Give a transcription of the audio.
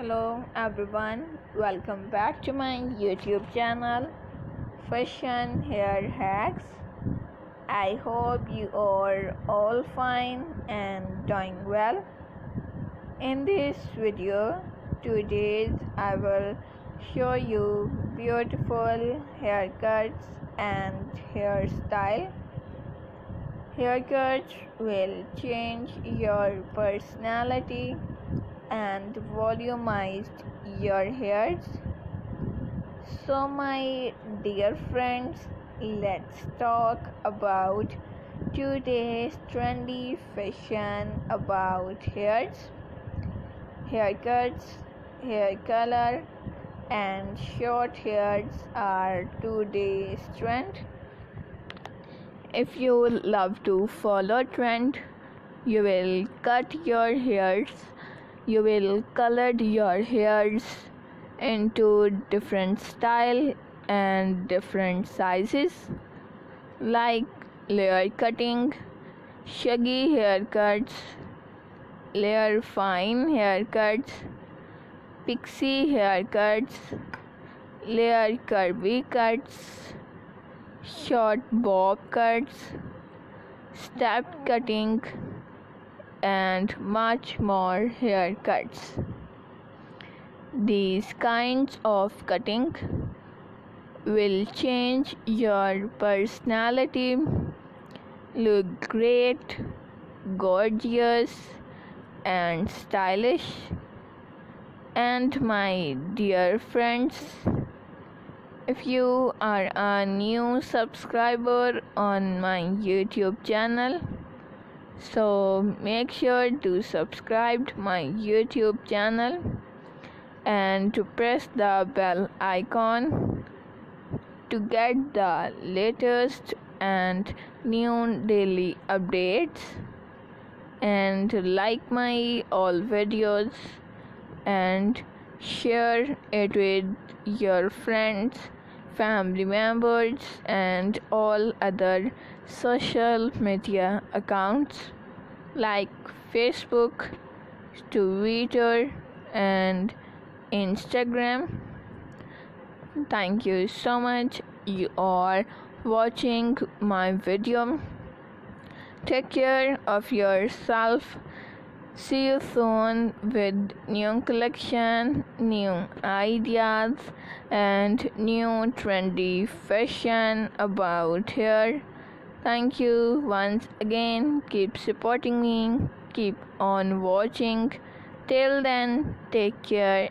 Hello everyone, welcome back to my YouTube channel Fashion Hair Hacks. I hope you are all fine and doing well. In this video, today I will show you beautiful haircuts and hairstyle. Haircuts will change your personality and volumize your hairs. So, my dear friends, let's talk about today's trendy fashion about hairs, haircuts, hair color, and short hairs are today's trend. If you love to follow trend, you will cut your hairs, you will color your hairs into different style and different sizes like layer cutting, shaggy haircuts, layer fine haircuts, pixie haircuts, layer curvy cuts, short bob cuts, step cutting, and much more haircuts. These kinds of cutting will change your personality, look great, gorgeous, and stylish. And my dear friends, if you are a new subscriber on my YouTube channel, so make sure to subscribe my YouTube channel and to press the bell icon to get the latest and new daily updates, and like my all videos and share it with your friends, family members, and all other social media accounts like Facebook, Twitter, and Instagram. Thank you so much. You are watching my video. Take care of yourself. See you soon with new collection, new ideas, and new trendy fashion about hair. Thank you once again. Keep supporting me. Keep on watching. Till then, take care.